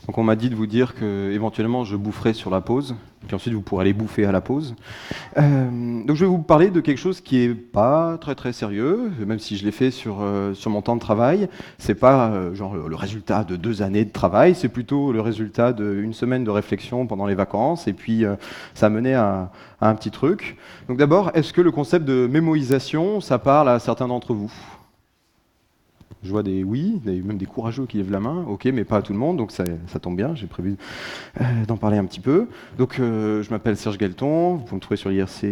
Donc on m'a dit de vous dire que éventuellement je boufferai sur la pause, puis ensuite vous pourrez aller bouffer à la pause. Donc je vais vous parler de quelque chose qui est pas très sérieux, même si je l'ai fait sur mon temps de travail. C'est pas genre le résultat de 2 années de travail, c'est plutôt le résultat d'une semaine de réflexion pendant les vacances, et puis ça a mené à un petit truc. Donc d'abord, est-ce que le concept de mémorisation, ça parle à certains d'entre vous ? Je vois des oui, même des courageux qui lèvent la main, ok, mais pas à tout le monde, donc ça tombe bien, j'ai prévu d'en parler un petit peu. Donc je m'appelle Serge Guelton, vous pouvez me trouver sur l'IRC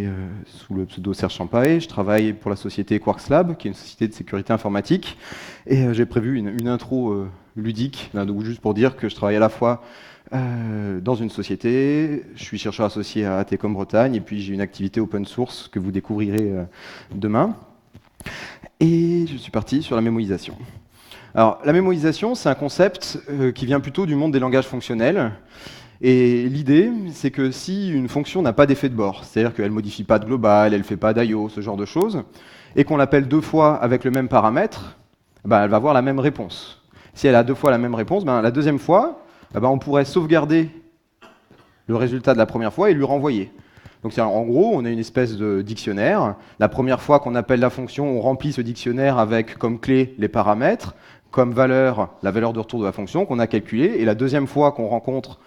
sous le pseudo Serge Champaille, je travaille pour la société Quarks Lab, qui est une société de sécurité informatique, et j'ai prévu une intro ludique, là, donc juste pour dire que je travaille à la fois dans une société, je suis chercheur associé à ATCOM Bretagne, et puis j'ai une activité open source que vous découvrirez demain. Et je suis parti sur la mémorisation. Alors, la mémorisation, c'est un concept qui vient plutôt du monde des langages fonctionnels. Et l'idée, c'est que si une fonction n'a pas d'effet de bord, c'est-à-dire qu'elle ne modifie pas de global, elle ne fait pas d'IO, ce genre de choses, et qu'on l'appelle 2 fois avec le même paramètre, ben, elle va avoir la même réponse. Si elle a 2 fois la même réponse, ben, la deuxième fois, ben, on pourrait sauvegarder le résultat de la première fois et lui renvoyer. Donc en gros, on a une espèce de dictionnaire. La première fois qu'on appelle la fonction, on remplit ce dictionnaire avec comme clé les paramètres, comme valeur la valeur de retour de la fonction qu'on a calculée. Et la deuxième fois qu'on rencontre,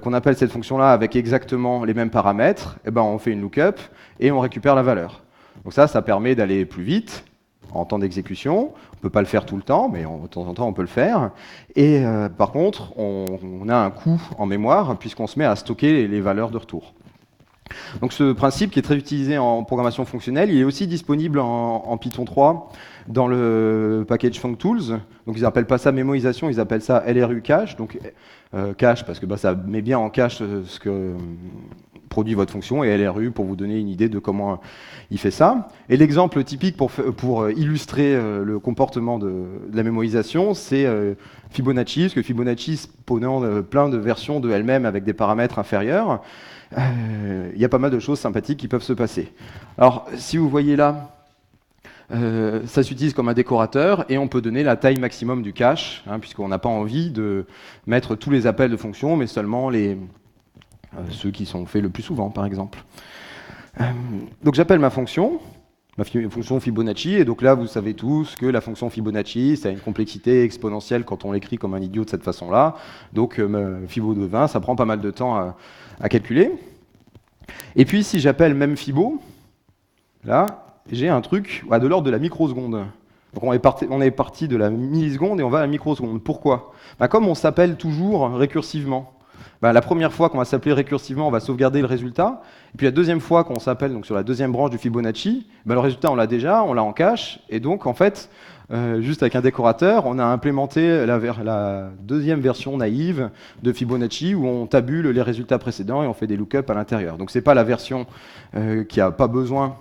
qu'on appelle cette fonction-là avec exactement les mêmes paramètres, eh ben on fait une lookup et on récupère la valeur. Donc ça permet d'aller plus vite en temps d'exécution. On ne peut pas le faire tout le temps, mais de temps en temps on peut le faire. Et par contre, on a un coût en mémoire puisqu'on se met à stocker les valeurs de retour. Donc ce principe qui est très utilisé en programmation fonctionnelle, il est aussi disponible en Python 3 dans le package functools. Donc ils n'appellent pas ça mémorisation, ils appellent ça LRU cache. Donc cache parce que ça met bien en cache ce que produit votre fonction, et LRU pour vous donner une idée de comment il fait ça. Et l'exemple typique pour illustrer le comportement de la mémorisation, c'est Fibonacci, parce que Fibonacci spawnant plein de versions de elle-même avec des paramètres inférieurs. Il y a pas mal de choses sympathiques qui peuvent se passer. Alors, si vous voyez là, ça s'utilise comme un décorateur et on peut donner la taille maximum du cache, puisqu'on n'a pas envie de mettre tous les appels de fonctions, mais seulement ceux qui sont faits le plus souvent, par exemple. Donc j'appelle ma fonction Fibonacci, et donc là, vous savez tous que la fonction Fibonacci, ça a une complexité exponentielle quand on l'écrit comme un idiot de cette façon-là. Donc Fibo de 20, ça prend pas mal de temps à calculer. Et puis si j'appelle même Fibo, là, j'ai un truc de l'ordre de la microseconde. Donc on est parti de la milliseconde et on va à la microseconde. Pourquoi ? Comme on s'appelle toujours récursivement, la première fois qu'on va s'appeler récursivement, on va sauvegarder le résultat. Et puis la deuxième fois qu'on s'appelle donc sur la deuxième branche du Fibonacci, le résultat on l'a déjà, on l'a en cache. Et donc en fait, juste avec un décorateur, on a implémenté la deuxième version naïve de Fibonacci où on tabule les résultats précédents et on fait des lookups à l'intérieur. Donc c'est pas la version qui n'a pas besoin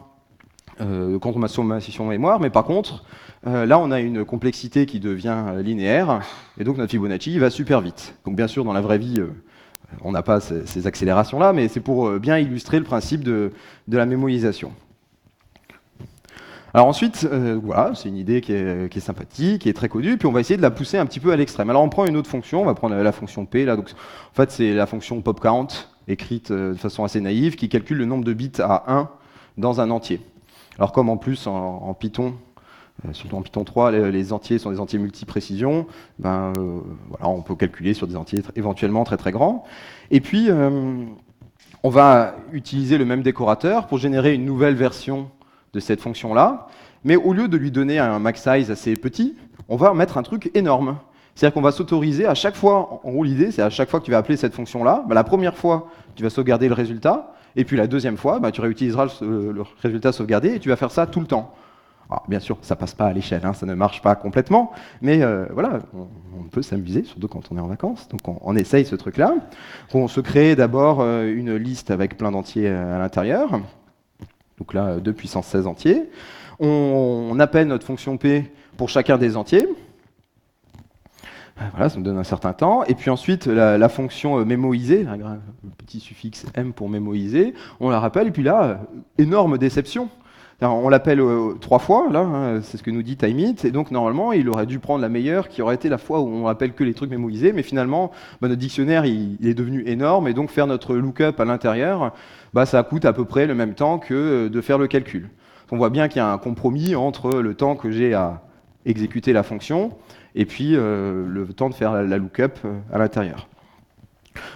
de consommation de mémoire, mais par contre, là on a une complexité qui devient linéaire, et donc notre Fibonacci il va super vite. Donc bien sûr dans la vraie vie, on n'a pas ces accélérations-là, mais c'est pour bien illustrer le principe de la mémorisation. Alors ensuite, voilà, c'est une idée qui est sympathique, qui est très connue, puis on va essayer de la pousser un petit peu à l'extrême. Alors on prend une autre fonction, on va prendre la fonction P, là, donc en fait c'est la fonction popCount, écrite de façon assez naïve, qui calcule le nombre de bits à 1 dans un entier. Alors comme en plus en Python, surtout en Python 3, les entiers sont des entiers multi-précision, voilà, on peut calculer sur des entiers éventuellement très grands. Et puis, on va utiliser le même décorateur pour générer une nouvelle version de cette fonction-là, mais au lieu de lui donner un max size assez petit, on va mettre un truc énorme. C'est-à-dire qu'on va s'autoriser à chaque fois, en gros l'idée c'est à chaque fois que tu vas appeler cette fonction-là, la première fois tu vas sauvegarder le résultat, et puis la deuxième fois tu réutiliseras le résultat sauvegardé, et tu vas faire ça tout le temps. Alors, bien sûr, ça passe pas à l'échelle, ça ne marche pas complètement, mais voilà, on peut s'amuser, surtout quand on est en vacances. Donc on essaye ce truc-là. On se crée d'abord une liste avec plein d'entiers à l'intérieur. Donc là, 2 puissance 16 entiers. On appelle notre fonction P pour chacun des entiers. Voilà, ça nous donne un certain temps. Et puis ensuite, la fonction mémoiser, le petit suffixe M pour mémoiser, on la rappelle, et puis là, énorme déception. Alors, on l'appelle 3 fois, là, hein, c'est ce que nous dit TimeIt, et donc normalement, il aurait dû prendre la meilleure, qui aurait été la fois où on appelle que les trucs mémorisés, mais finalement, bah, notre dictionnaire, il est devenu énorme, et donc faire notre lookup à l'intérieur, bah, ça coûte à peu près le même temps que de faire le calcul. On voit bien qu'il y a un compromis entre le temps que j'ai à exécuter la fonction, et puis le temps de faire la lookup à l'intérieur.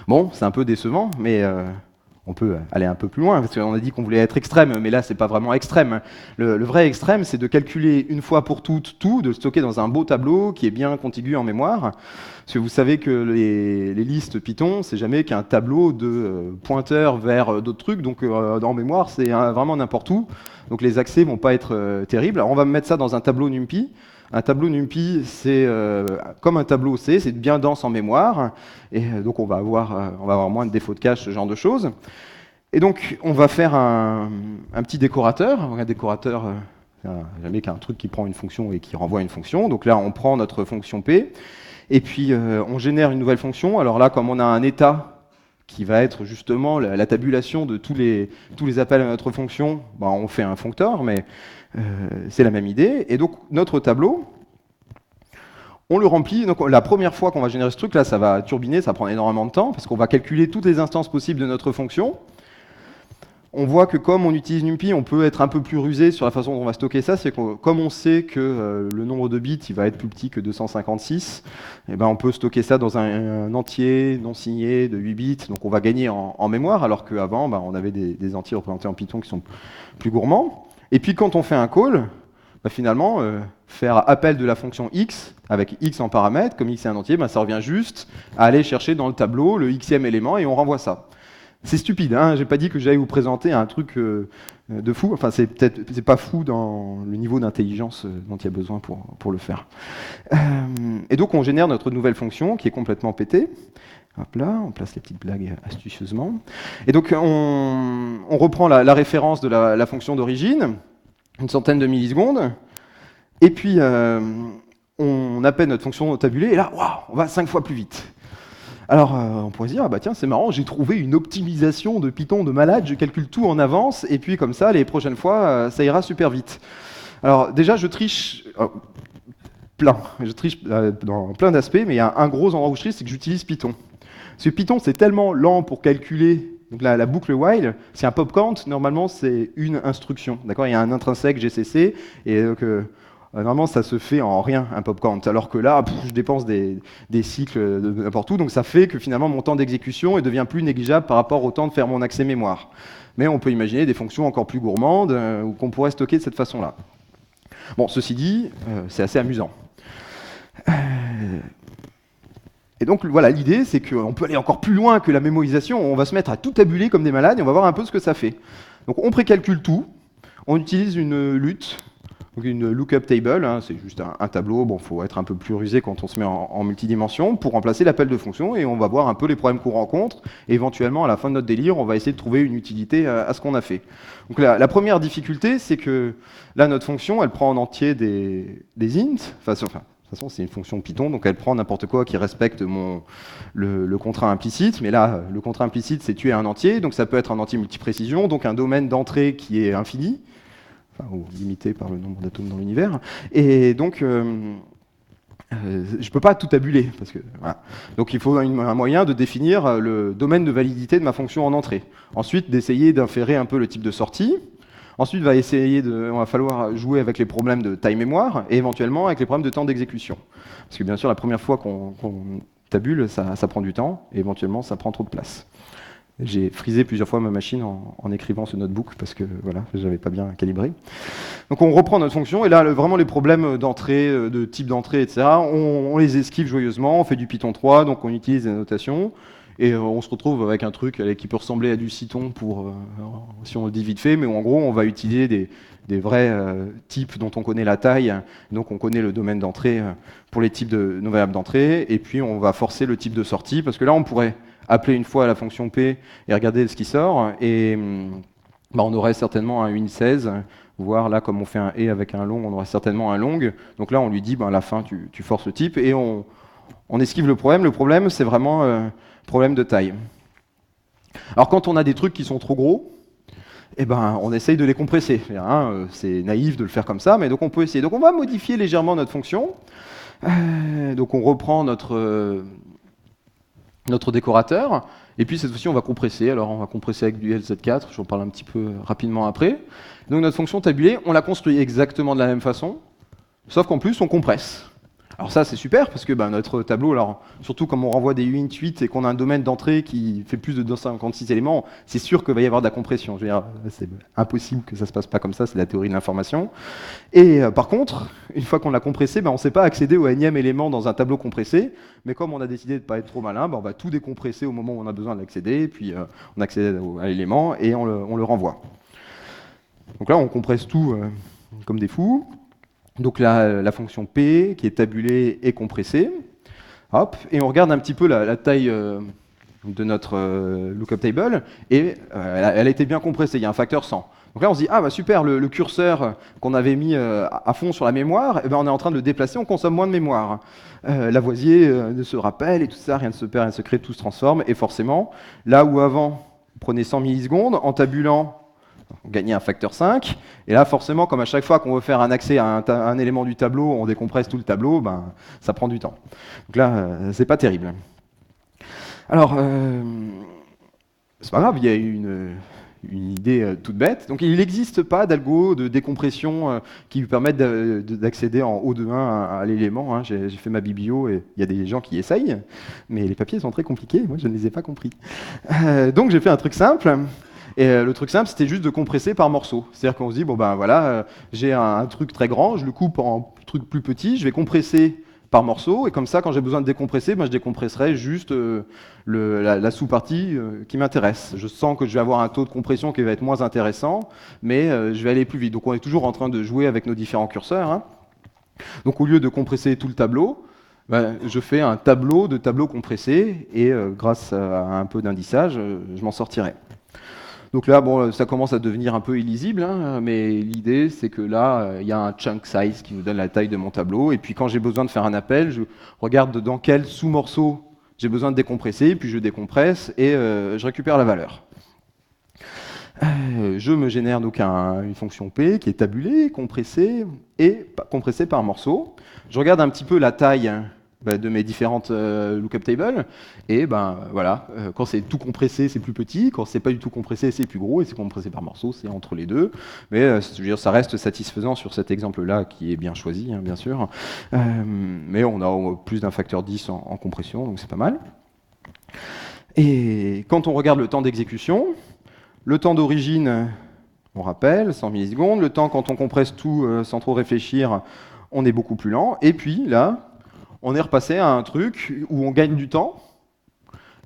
Bon, c'est un peu décevant, mais on peut aller un peu plus loin, parce qu'on a dit qu'on voulait être extrême, mais là, c'est pas vraiment extrême. Le vrai extrême, c'est de calculer une fois pour toutes tout, de le stocker dans un beau tableau qui est bien contigu en mémoire. Parce que vous savez que les listes Python, c'est jamais qu'un tableau de pointeurs vers d'autres trucs, donc en mémoire, c'est vraiment n'importe où. Donc les accès vont pas être terribles. Alors on va mettre ça dans un tableau NumPy. Un tableau NumPy, c'est comme un tableau C, c'est bien dense en mémoire, et donc on va avoir moins de défauts de cache, ce genre de choses. Et donc on va faire un petit décorateur. Un décorateur, jamais qu'un truc qui prend une fonction et qui renvoie une fonction. Donc là, on prend notre fonction P, et puis on génère une nouvelle fonction. Alors là, comme on a un état qui va être justement la tabulation de tous les appels à notre fonction, ben, on fait un functor, mais c'est la même idée. Et donc, notre tableau, on le remplit. Donc, la première fois qu'on va générer ce truc, là, ça va turbiner, ça prend énormément de temps, parce qu'on va calculer toutes les instances possibles de notre fonction. On voit que comme on utilise NumPy, on peut être un peu plus rusé sur la façon dont on va stocker ça. C'est que comme on sait que le nombre de bits il va être plus petit que 256, eh ben on peut stocker ça dans un entier non signé de 8 bits. Donc on va gagner en mémoire, alors qu'avant, ben, on avait des entiers représentés en Python qui sont plus gourmands. Et puis quand on fait un call, ben, finalement, faire appel de la fonction x, avec x en paramètre, comme x est un entier, ben, ça revient juste à aller chercher dans le tableau le xème élément et on renvoie ça. C'est stupide, hein, j'ai pas dit que j'allais vous présenter un truc de fou. Enfin, c'est pas fou dans le niveau d'intelligence dont il y a besoin pour le faire. Et donc, on génère notre nouvelle fonction qui est complètement pétée. Hop là, on place les petites blagues astucieusement. Et donc, on reprend la référence de la fonction d'origine, une centaine de millisecondes. Et puis, on appelle notre fonction tabulée, et là, waouh, on va 5 fois plus vite. Alors, on pourrait se dire, ah bah tiens, c'est marrant, j'ai trouvé une optimisation de Python de malade, je calcule tout en avance, et puis comme ça, les prochaines fois, ça ira super vite. Alors, déjà, je triche dans plein d'aspects, mais il y a un gros endroit où je triche, c'est que j'utilise Python. Parce que Python, c'est tellement lent pour calculer donc la boucle while, c'est un pop count, normalement, c'est une instruction. D'accord, il y a un intrinsèque GCC, et donc... normalement, ça se fait en rien, un pop count, alors que là, je dépense des cycles de n'importe où, donc ça fait que finalement, mon temps d'exécution devient plus négligeable par rapport au temps de faire mon accès mémoire. Mais on peut imaginer des fonctions encore plus gourmandes ou qu'on pourrait stocker de cette façon-là. Bon, ceci dit, c'est assez amusant. Et donc, voilà, l'idée, c'est qu'on peut aller encore plus loin que la mémorisation. On va se mettre à tout tabuler comme des malades et on va voir un peu ce que ça fait. Donc, on précalcule tout. On utilise une LUT. Donc une lookup table, hein, c'est juste un tableau, bon, faut être un peu plus rusé quand on se met en multidimension pour remplacer l'appel de fonction et on va voir un peu les problèmes qu'on rencontre et éventuellement à la fin de notre délire, on va essayer de trouver une utilité à ce qu'on a fait. Donc la première difficulté, c'est que là notre fonction, elle prend en entier des int, de toute façon, c'est une fonction Python, donc elle prend n'importe quoi qui respecte le contraint implicite, mais là, le contraint implicite, c'est tuer un entier, donc ça peut être un entier multiprécision, donc un domaine d'entrée qui est infini, ou limité par le nombre d'atomes dans l'univers. Et donc, je ne peux pas tout tabuler. Parce que, voilà. Donc il faut un moyen de définir le domaine de validité de ma fonction en entrée. Ensuite, d'essayer d'inférer un peu le type de sortie. Ensuite, on va falloir jouer avec les problèmes de taille mémoire et éventuellement avec les problèmes de temps d'exécution. Parce que bien sûr, la première fois qu'on tabule, ça prend du temps et éventuellement, ça prend trop de place. J'ai frisé plusieurs fois ma machine en écrivant ce notebook parce que voilà, je n'avais pas bien calibré. Donc on reprend notre fonction et là vraiment les problèmes d'entrée, de type d'entrée, etc. On les esquive joyeusement, on fait du Python 3, donc on utilise des notations et on se retrouve avec un truc qui peut ressembler à du Cython si on le dit vite fait, mais en gros on va utiliser des vrais types dont on connaît la taille, donc on connaît le domaine d'entrée pour les types de nos variables d'entrée et puis on va forcer le type de sortie parce que là on pourrait appeler une fois la fonction P et regarder ce qui sort, et on aurait certainement un int16, voire là, comme on fait un et avec un long, on aurait certainement un long. Donc là, on lui dit, à la fin, tu forces le type, et on esquive le problème. Le problème, c'est vraiment problème de taille. Alors quand on a des trucs qui sont trop gros, eh ben, on essaye de les compresser. C'est naïf de le faire comme ça, mais donc on peut essayer. Donc on va modifier légèrement notre fonction. Donc on reprend notre décorateur, et puis cette fois-ci on va compresser. Alors on va compresser avec du LZ4, j'en parle un petit peu rapidement après. Donc notre fonction tabulée, on la construit exactement de la même façon, sauf qu'en plus on compresse. Alors ça c'est super parce que notre tableau, alors surtout comme on renvoie des uint 8 et qu'on a un domaine d'entrée qui fait plus de 256 éléments, c'est sûr qu'il va y avoir de la compression. Je veux dire, c'est impossible que ça se passe pas comme ça, c'est la théorie de l'information. Et par contre, une fois qu'on l'a compressé, on ne sait pas accéder au énième élément dans un tableau compressé, mais comme on a décidé de ne pas être trop malin, on va tout décompresser au moment où on a besoin d'accéder, puis on accède à l'élément et on le renvoie. Donc là on compresse tout comme des fous. Donc la fonction P, qui est tabulée, est compressée. Hop, et on regarde un petit peu la taille de notre lookup table, et elle a été bien compressée, il y a un facteur 100. Donc là on se dit, ah super, le curseur qu'on avait mis à fond sur la mémoire, on est en train de le déplacer, on consomme moins de mémoire. Lavoisier ne se rappelle, et tout ça, rien ne se perd, rien ne se crée, tout se transforme, et forcément, là où avant, on prenait 100 millisecondes, en tabulant, on gagnait un facteur 5, et là forcément, comme à chaque fois qu'on veut faire un accès à un élément du tableau, on décompresse tout le tableau, ça prend du temps. Donc là, c'est pas terrible. Alors, c'est pas grave, il y a une idée toute bête. Donc il n'existe pas d'algo de décompression qui lui permette d'accéder en haut de 1 à l'élément. J'ai fait ma biblio et il y a des gens qui essayent, mais les papiers sont très compliqués, moi je ne les ai pas compris. Donc j'ai fait un truc simple. Et le truc simple, c'était juste de compresser par morceaux. C'est-à-dire qu'on se dit, voilà, j'ai un truc très grand, je le coupe en trucs plus petits, je vais compresser par morceaux, et comme ça, quand j'ai besoin de décompresser, je décompresserai juste la sous-partie qui m'intéresse. Je sens que je vais avoir un taux de compression qui va être moins intéressant, mais je vais aller plus vite. Donc on est toujours en train de jouer avec nos différents curseurs. Donc au lieu de compresser tout le tableau, je fais un tableau de tableaux compressés, et grâce à un peu d'indissage, je m'en sortirai. Donc là, ça commence à devenir un peu illisible, mais l'idée, c'est que là, il y a un chunk size qui nous donne la taille de mon tableau. Et puis quand j'ai besoin de faire un appel, je regarde dans quel sous-morceau j'ai besoin de décompresser, puis je décompresse et je récupère la valeur. Je me génère donc une fonction P qui est tabulée, compressée et compressée par morceau. Je regarde un petit peu la taille de mes différentes lookup tables, et voilà, quand c'est tout compressé, c'est plus petit, quand c'est pas du tout compressé, c'est plus gros, et c'est compressé par morceaux, c'est entre les deux, mais je veux dire, ça reste satisfaisant sur cet exemple-là, qui est bien choisi, bien sûr, mais on a plus d'un facteur 10 en compression, donc c'est pas mal. Et quand on regarde le temps d'exécution, le temps d'origine, on rappelle, 100 millisecondes, le temps quand on compresse tout sans trop réfléchir, on est beaucoup plus lent, et puis là, on est repassé à un truc où on gagne du temps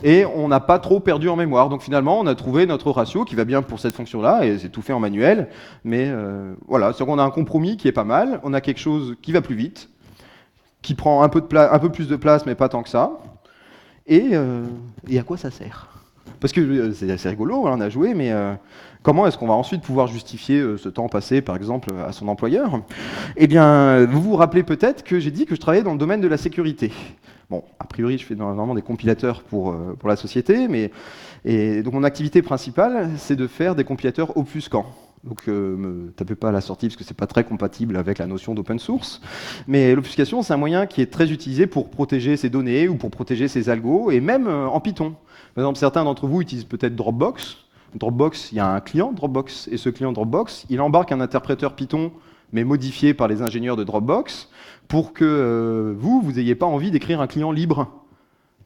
et on n'a pas trop perdu en mémoire. Donc finalement, on a trouvé notre ratio qui va bien pour cette fonction-là, et c'est tout fait en manuel. Mais voilà, c'est qu'on a un compromis qui est pas mal. On a quelque chose qui va plus vite, qui prend un peu plus de place, mais pas tant que ça. Et à quoi ça sert ? Parce que c'est assez rigolo, on a joué, mais comment est-ce qu'on va ensuite pouvoir justifier ce temps passé, par exemple, à son employeur ? Eh bien, vous vous rappelez peut-être que j'ai dit que je travaillais dans le domaine de la sécurité. Bon, a priori, je fais normalement des compilateurs pour la société, et donc mon activité principale, c'est de faire des compilateurs obfuscants. Donc me tapez pas à la sortie parce que c'est pas très compatible avec la notion d'open source. Mais l'obfuscation, c'est un moyen qui est très utilisé pour protéger ses données ou pour protéger ses algos, et même en Python. Par exemple, certains d'entre vous utilisent peut-être Dropbox. Dropbox, il y a un client Dropbox, et ce client Dropbox, il embarque un interpréteur Python, mais modifié par les ingénieurs de Dropbox, pour que vous n'ayez pas envie d'écrire un client libre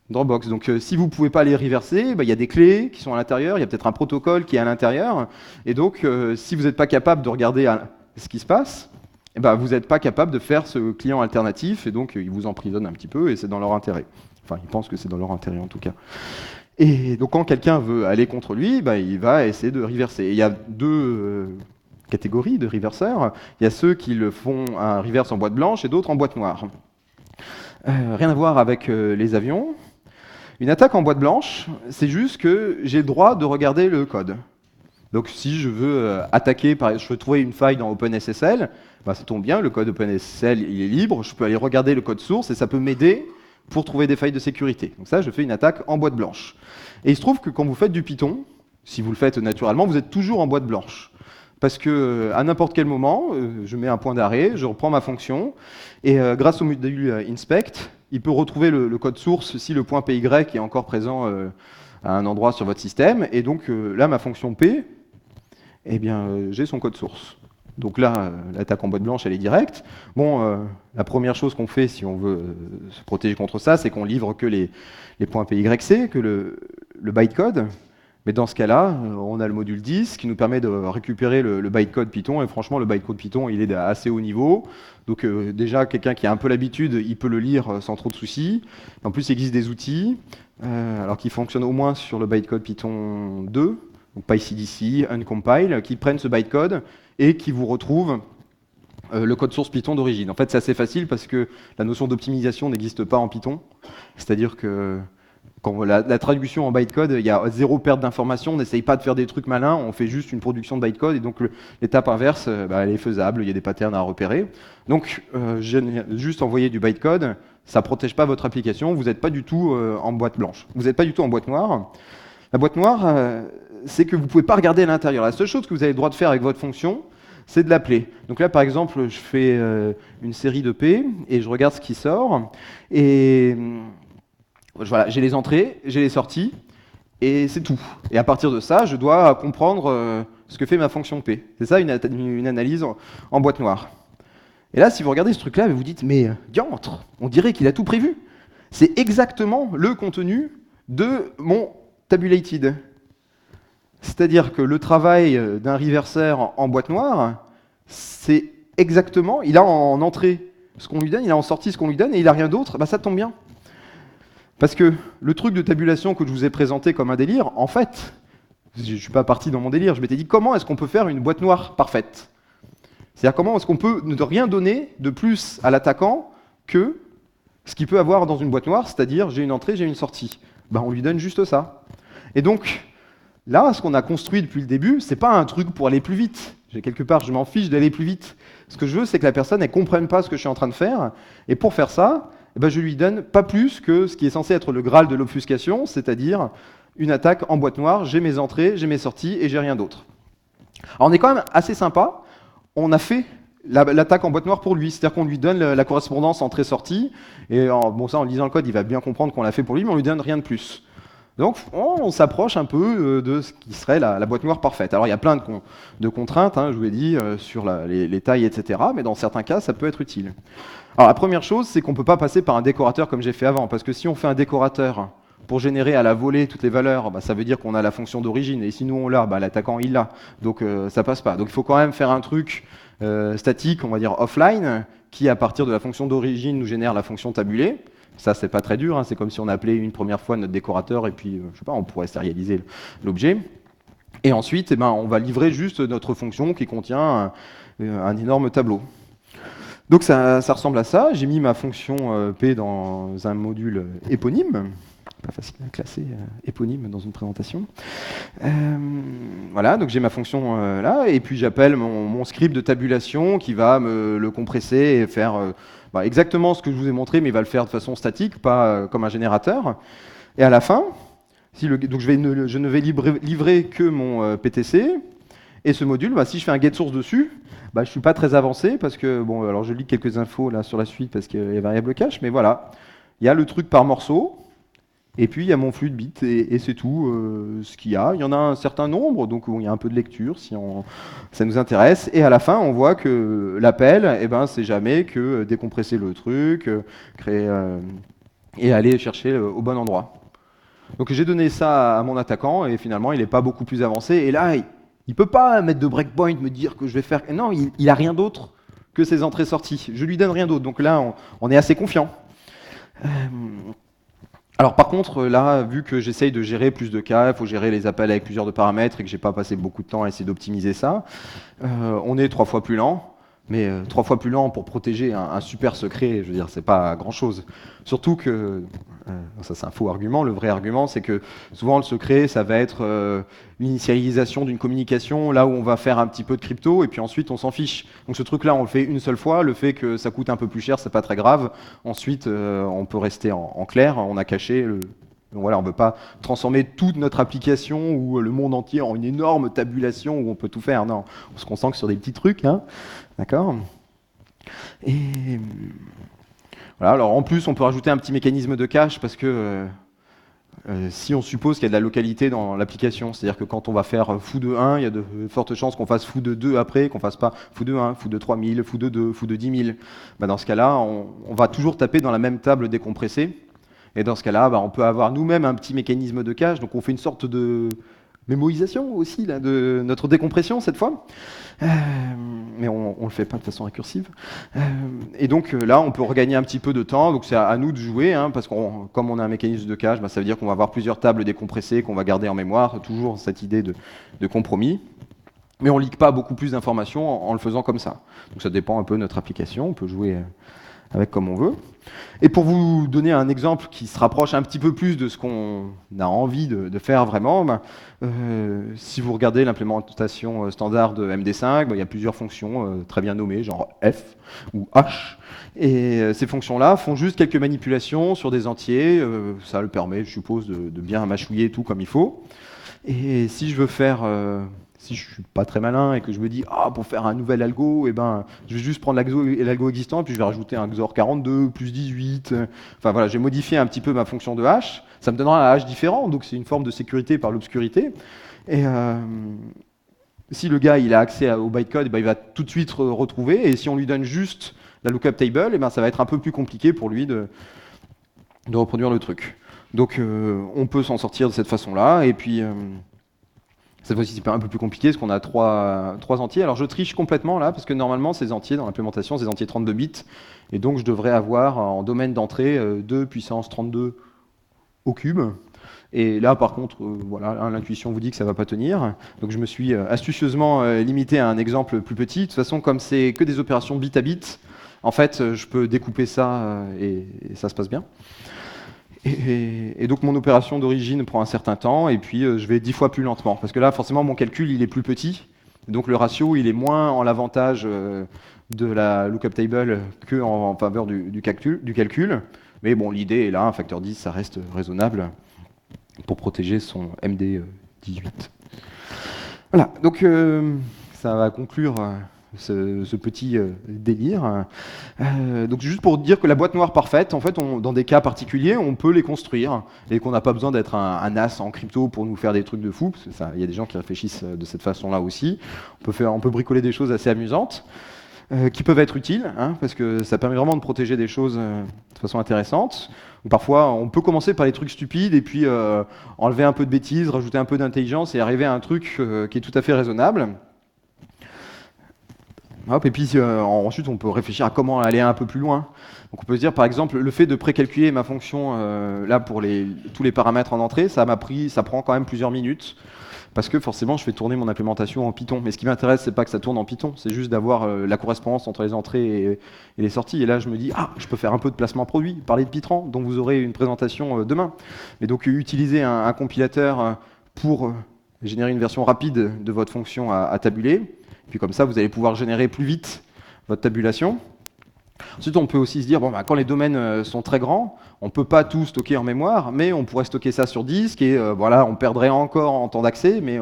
Dropbox. Donc si vous ne pouvez pas les reverser, il y a des clés qui sont à l'intérieur, il y a peut-être un protocole qui est à l'intérieur, et donc si vous n'êtes pas capable de regarder ce qui se passe, vous n'êtes pas capable de faire ce client alternatif, et donc ils vous emprisonnent un petit peu, et c'est dans leur intérêt. Enfin, ils pensent que c'est dans leur intérêt en tout cas. Et donc quand quelqu'un veut aller contre lui, il va essayer de reverser. Et il y a deux catégories de reverseurs. Il y a ceux qui le font un reverse en boîte blanche et d'autres en boîte noire. Rien à voir avec les avions. Une attaque en boîte blanche, c'est juste que j'ai le droit de regarder le code. Donc si je veux attaquer, je veux trouver une faille dans OpenSSL, ça tombe bien, le code OpenSSL il est libre, je peux aller regarder le code source et ça peut m'aider pour trouver des failles de sécurité. Donc ça, je fais une attaque en boîte blanche. Et il se trouve que quand vous faites du Python, si vous le faites naturellement, vous êtes toujours en boîte blanche. Parce que à n'importe quel moment, je mets un point d'arrêt, je reprends ma fonction, et grâce au module inspect, il peut retrouver le code source si le point PY est encore présent à un endroit sur votre système. Et donc là, ma fonction P, eh bien, j'ai son code source. Donc là, l'attaque en boîte blanche, elle est directe. Bon, la première chose qu'on fait si on veut se protéger contre ça, c'est qu'on livre que les points PYC, que le bytecode. Mais dans ce cas-là, on a le module 10 qui nous permet de récupérer le bytecode Python. Et franchement, le bytecode Python, il est d'assez haut niveau. Donc déjà, quelqu'un qui a un peu l'habitude, il peut le lire sans trop de soucis. En plus, il existe des outils alors qui fonctionnent au moins sur le bytecode Python 2, donc PyCDC, Uncompile, qui prennent ce bytecode et qui vous retrouvent le code source Python d'origine. En fait, c'est assez facile parce que la notion d'optimisation n'existe pas en Python. C'est-à-dire que quand la traduction en bytecode, il y a zéro perte d'information, on n'essaye pas de faire des trucs malins, on fait juste une production de bytecode, et donc l'étape inverse, elle est faisable, il y a des patterns à repérer. Donc, juste envoyer du bytecode, ça ne protège pas votre application, vous n'êtes pas du tout en boîte blanche, vous n'êtes pas du tout en boîte noire. La boîte noire, c'est que vous ne pouvez pas regarder à l'intérieur. La seule chose que vous avez le droit de faire avec votre fonction, c'est de l'appeler. Donc là, par exemple, je fais une série de P, et je regarde ce qui sort, et voilà, j'ai les entrées, j'ai les sorties, et c'est tout. Et à partir de ça, je dois comprendre ce que fait ma fonction P. C'est ça une analyse en boîte noire. Et là, si vous regardez ce truc-là, vous dites, mais diantre, on dirait qu'il a tout prévu. C'est exactement le contenu de mon tabulated. C'est-à-dire que le travail d'un reverser en boîte noire, c'est exactement, il a en entrée ce qu'on lui donne, il a en sortie ce qu'on lui donne, et il n'a rien d'autre, bah ça tombe bien. Parce que le truc de tabulation que je vous ai présenté comme un délire, en fait, je ne suis pas parti dans mon délire, je m'étais dit comment est-ce qu'on peut faire une boîte noire parfaite? C'est-à-dire comment est-ce qu'on peut ne rien donner de plus à l'attaquant que ce qu'il peut avoir dans une boîte noire, c'est-à-dire j'ai une entrée, j'ai une sortie. Ben, on lui donne juste ça. Et donc, là, ce qu'on a construit depuis le début, c'est pas un truc pour aller plus vite. Quelque part, je m'en fiche d'aller plus vite. Ce que je veux, c'est que la personne ne comprenne pas ce que je suis en train de faire. Et pour faire ça, eh ben, je lui donne pas plus que ce qui est censé être le Graal de l'obfuscation, c'est-à-dire une attaque en boîte noire, j'ai mes entrées, j'ai mes sorties et j'ai rien d'autre. Alors on est quand même assez sympa, on a fait l'attaque en boîte noire pour lui, c'est-à-dire qu'on lui donne la correspondance entrée-sortie, et bon ça en lisant le code il va bien comprendre qu'on l'a fait pour lui, mais on lui donne rien de plus. Donc on s'approche un peu de ce qui serait la boîte noire parfaite. Alors il y a plein de contraintes, hein, je vous l'ai dit, sur les tailles, etc. Mais dans certains cas, ça peut être utile. Alors la première chose, c'est qu'on ne peut pas passer par un décorateur comme j'ai fait avant, parce que si on fait un décorateur pour générer à la volée toutes les valeurs, bah, ça veut dire qu'on a la fonction d'origine, et si nous on l'a, bah, l'attaquant il l'a, donc ça passe pas. Donc il faut quand même faire un truc statique, on va dire offline, qui à partir de la fonction d'origine nous génère la fonction tabulée. Ça, c'est pas très dur, hein. C'est comme si on appelait une première fois notre décorateur et puis, je sais pas, on pourrait sérialiser l'objet. Et ensuite, eh ben, on va livrer juste notre fonction qui contient un énorme tableau. Donc ça ressemble à ça. J'ai mis ma fonction P dans un module éponyme. Pas facile à classer éponyme dans une présentation. Voilà, donc j'ai ma fonction là, et puis j'appelle mon script de tabulation qui va me le compresser et faire exactement ce que je vous ai montré, mais il va le faire de façon statique, pas comme un générateur. Et à la fin, donc je ne vais livrer que mon PTC, et ce module, si je fais un getSource dessus, je ne suis pas très avancé, parce que, bon, alors je lis quelques infos là sur la suite, parce qu'il y a variable cache, mais voilà, il y a le truc par morceau, et puis il y a mon flux de bits, et c'est tout ce qu'il y a. Il y en a un certain nombre, donc il y a un peu de lecture si ça nous intéresse. Et à la fin, on voit que l'appel, c'est jamais que décompresser le truc, créer et aller chercher au bon endroit. Donc j'ai donné ça à mon attaquant, et finalement il n'est pas beaucoup plus avancé. Et là, il ne peut pas mettre de breakpoint, me dire que je vais faire... Non, il n'a rien d'autre que ses entrées-sorties. Je lui donne rien d'autre. Donc là, on est assez confiant. Alors par contre, là, vu que j'essaye de gérer plus de cas, il faut gérer les appels avec plusieurs de paramètres et que j'ai pas passé beaucoup de temps à essayer d'optimiser ça, on est 3 fois plus lent, mais 3 fois plus lent pour protéger un super secret, je veux dire, c'est pas grand-chose. Surtout que, ça c'est un faux argument, le vrai argument c'est que souvent le secret, ça va être l'initialisation d'une communication, là où on va faire un petit peu de crypto, et puis ensuite on s'en fiche. Donc ce truc-là, on le fait une seule fois, le fait que ça coûte un peu plus cher, c'est pas très grave. Ensuite, on peut rester en clair, on a caché Donc voilà, on ne veut pas transformer toute notre application ou le monde entier en une énorme tabulation où on peut tout faire. Non, on se concentre sur des petits trucs, hein. D'accord. Et voilà, alors en plus, on peut rajouter un petit mécanisme de cache parce que si on suppose qu'il y a de la localité dans l'application, c'est-à-dire que quand on va faire foo de 1, il y a de fortes chances qu'on fasse foo de 2 après, qu'on fasse pas foo de 1, foo de 3000, foo de 2, foo de 10 000. Bah dans ce cas-là, on va toujours taper dans la même table décompressée. Et dans ce cas-là, bah, on peut avoir nous-mêmes un petit mécanisme de cache. Donc on fait une sorte de mémorisation aussi là, de notre décompression cette fois. Mais on ne le fait pas de façon récursive. Et donc là, on peut regagner un petit peu de temps. Donc c'est à nous de jouer, hein, parce que comme on a un mécanisme de cache, bah, ça veut dire qu'on va avoir plusieurs tables décompressées qu'on va garder en mémoire. Toujours cette idée de compromis. Mais on ne leak pas beaucoup plus d'informations en le faisant comme ça. Donc ça dépend un peu de notre application. On peut jouer avec comme on veut. Et pour vous donner un exemple qui se rapproche un petit peu plus de ce qu'on a envie de faire vraiment, ben, si vous regardez l'implémentation standard de MD5, ben, il y a plusieurs fonctions très bien nommées, genre F ou H. Et ces fonctions-là font juste quelques manipulations sur des entiers. Ça le permet, je suppose, de bien mâchouiller tout comme il faut. Et si je veux faire... si je suis pas très malin et que je me dis pour faire un nouvel algo, eh ben, je vais juste prendre l'algo existant puis je vais rajouter un XOR 42 plus 18. Enfin voilà, j'ai modifié un petit peu ma fonction de hash. Ça me donnera un hash différent, donc c'est une forme de sécurité par l'obscurité. Et si le gars il a accès au bytecode, eh ben, il va tout de suite retrouver. Et si on lui donne juste la lookup table, eh ben, ça va être un peu plus compliqué pour lui de reproduire le truc. Donc on peut s'en sortir de cette façon-là. Et puis cette fois-ci, c'est un peu plus compliqué parce qu'on a trois entiers. Alors je triche complètement là, parce que normalement, ces entiers dans l'implémentation, c'est des entiers 32 bits. Et donc je devrais avoir en domaine d'entrée 2 puissance 32 au cube. Et là, par contre, voilà, l'intuition vous dit que ça ne va pas tenir. Donc je me suis astucieusement limité à un exemple plus petit. De toute façon, comme c'est que des opérations bit à bit, en fait, je peux découper ça et ça se passe bien. Et donc mon opération d'origine prend un certain temps, et puis je vais 10 fois plus lentement. Parce que là, forcément, mon calcul, il est plus petit. Donc le ratio, il est moins en l'avantage de la lookup table qu'en faveur du calcul. Mais bon, l'idée est là, un facteur 10, ça reste raisonnable pour protéger son MD18. Voilà, donc ça va conclure ce petit délire. Donc juste pour dire que la boîte noire parfaite, en fait, dans des cas particuliers, on peut les construire et qu'on n'a pas besoin d'être un as en crypto pour nous faire des trucs de fou, parce que il y a des gens qui réfléchissent de cette façon-là aussi. On peut bricoler des choses assez amusantes qui peuvent être utiles, hein, parce que ça permet vraiment de protéger des choses de façon intéressante. Parfois, on peut commencer par les trucs stupides et puis enlever un peu de bêtises, rajouter un peu d'intelligence et arriver à un truc qui est tout à fait raisonnable. Hop, et puis ensuite, on peut réfléchir à comment aller un peu plus loin. Donc on peut se dire, par exemple, le fait de précalculer ma fonction là pour tous les paramètres en entrée, ça prend quand même plusieurs minutes. Parce que forcément, je fais tourner mon implémentation en Python. Mais ce qui m'intéresse, c'est pas que ça tourne en Python, c'est juste d'avoir la correspondance entre les entrées et les sorties. Et là, je me dis, je peux faire un peu de placement produit, parler de Python, dont vous aurez une présentation demain. Et donc, utiliser un compilateur pour générer une version rapide de votre fonction à tabuler. Puis comme ça, vous allez pouvoir générer plus vite votre tabulation. Ensuite, on peut aussi se dire, quand les domaines sont très grands, on ne peut pas tout stocker en mémoire, mais on pourrait stocker ça sur disque, et voilà, on perdrait encore en temps d'accès, mais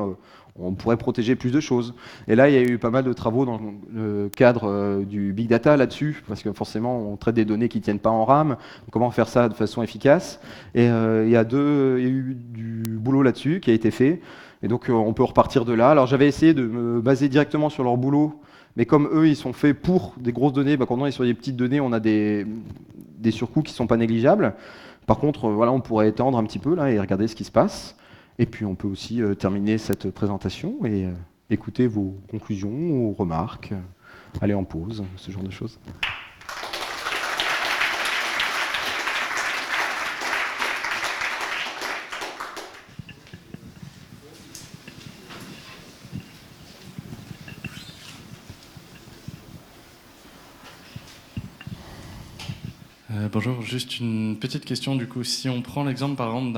on pourrait protéger plus de choses. Et là, il y a eu pas mal de travaux dans le cadre du big data là-dessus, parce que forcément, on traite des données qui ne tiennent pas en RAM. Comment faire ça de façon efficace? Et il y a eu du boulot là-dessus qui a été fait. Et donc, on peut repartir de là. Alors, j'avais essayé de me baser directement sur leur boulot, mais comme eux, ils sont faits pour des grosses données, quand on est sur des petites données, on a des surcoûts qui ne sont pas négligeables. Par contre, voilà, on pourrait étendre un petit peu là et regarder ce qui se passe. Et puis, on peut aussi terminer cette présentation et écouter vos conclusions ou remarques, aller en pause, ce genre de choses. Bonjour, juste une petite question du coup. Si on prend l'exemple par exemple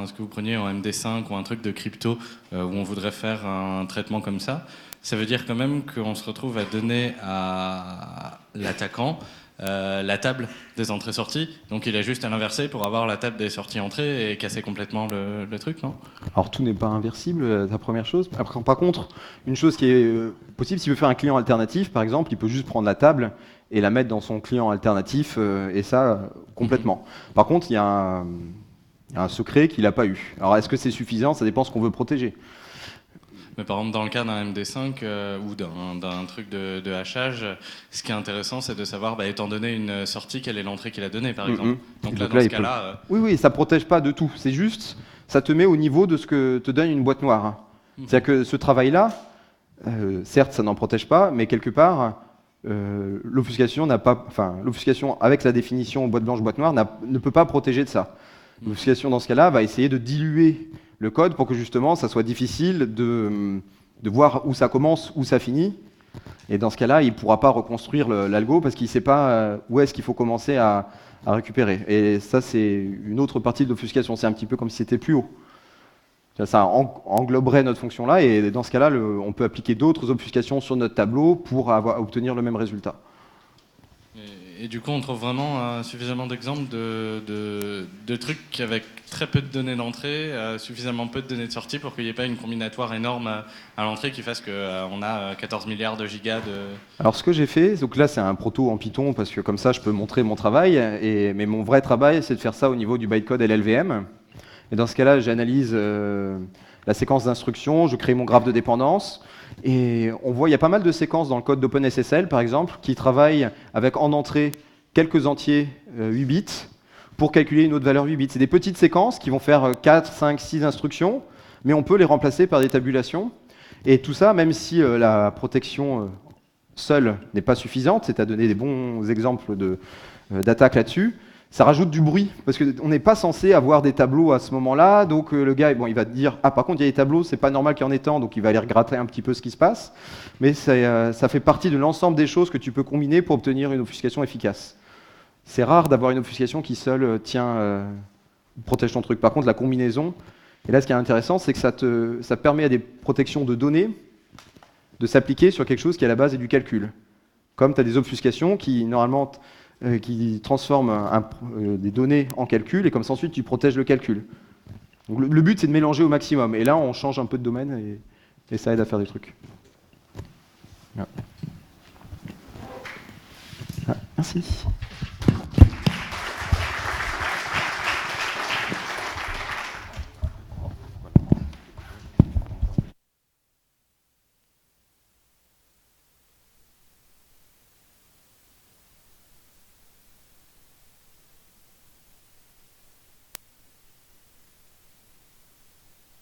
ce que vous preniez en MD5 ou un truc de crypto où on voudrait faire un traitement comme ça veut dire quand même qu'on se retrouve à donner à l'attaquant la table des entrées-sorties. Donc il a juste à l'inverser pour avoir la table des sorties-entrées et casser complètement le truc, non? Alors tout n'est pas inversible, la première chose. Après, par contre, une chose qui est possible, s'il veut faire un client alternatif, par exemple, il peut juste prendre la table et la mettre dans son client alternatif, et ça, complètement. Par contre, il y a un secret qu'il n'a pas eu. Alors est-ce que c'est suffisant? Ça dépend de ce qu'on veut protéger. Mais par exemple, dans le cas d'un MD5 ou d'un truc de hachage, ce qui est intéressant, c'est de savoir, bah, étant donné une sortie, quelle est l'entrée qu'il a donnée, par exemple. Donc là, dans ce cas-là... Oui, ça ne protège pas de tout. C'est juste, ça te met au niveau de ce que te donne une boîte noire. C'est-à-dire que ce travail-là, certes, ça n'en protège pas, mais quelque part, l'obfuscation avec la définition boîte blanche, boîte noire, ne peut pas protéger de ça. L'obfuscation, dans ce cas-là, va essayer de diluer le code pour que justement ça soit difficile de voir où ça commence, où ça finit. Et dans ce cas-là, il ne pourra pas reconstruire l'algo parce qu'il ne sait pas où est-ce qu'il faut commencer à récupérer. Et ça, c'est une autre partie de l'obfuscation. C'est un petit peu comme si c'était plus haut. Ça engloberait notre fonction-là, et dans ce cas-là, on peut appliquer d'autres obfuscations sur notre tableau pour obtenir le même résultat. Et du coup, on trouve vraiment suffisamment d'exemples de trucs avec très peu de données d'entrée, suffisamment peu de données de sortie pour qu'il n'y ait pas une combinatoire énorme à l'entrée qui fasse qu'on a 14 milliards de gigas de... Alors ce que j'ai fait, donc là c'est un proto en Python parce que comme ça je peux montrer mon travail, mais mon vrai travail c'est de faire ça au niveau du bytecode LLVM. Et dans ce cas-là, j'analyse la séquence d'instructions, je crée mon graphe de dépendance. Et on voit, il y a pas mal de séquences dans le code d'OpenSSL, par exemple, qui travaillent avec en entrée quelques entiers 8 bits pour calculer une autre valeur 8 bits. C'est des petites séquences qui vont faire 4, 5, 6 instructions, mais on peut les remplacer par des tabulations. Et tout ça, même si la protection seule n'est pas suffisante, c'est à donner des bons exemples d'attaques là-dessus, ça rajoute du bruit, parce qu'on n'est pas censé avoir des tableaux à ce moment-là, donc le gars, bon, il va te dire « Ah, par contre, il y a des tableaux, c'est pas normal qu'il y en ait tant », donc il va aller gratter un petit peu ce qui se passe, mais ça fait partie de l'ensemble des choses que tu peux combiner pour obtenir une obfuscation efficace. C'est rare d'avoir une obfuscation qui seule protège ton truc. Par contre, la combinaison, et là, ce qui est intéressant, c'est que ça permet à des protections de données de s'appliquer sur quelque chose qui, à la base, est du calcul. Comme tu as des obfuscations qui, normalement, qui transforment des données en calcul, et comme ça ensuite tu protèges le calcul. Donc le but c'est de mélanger au maximum, et là on change un peu de domaine et ça aide à faire des trucs. Merci.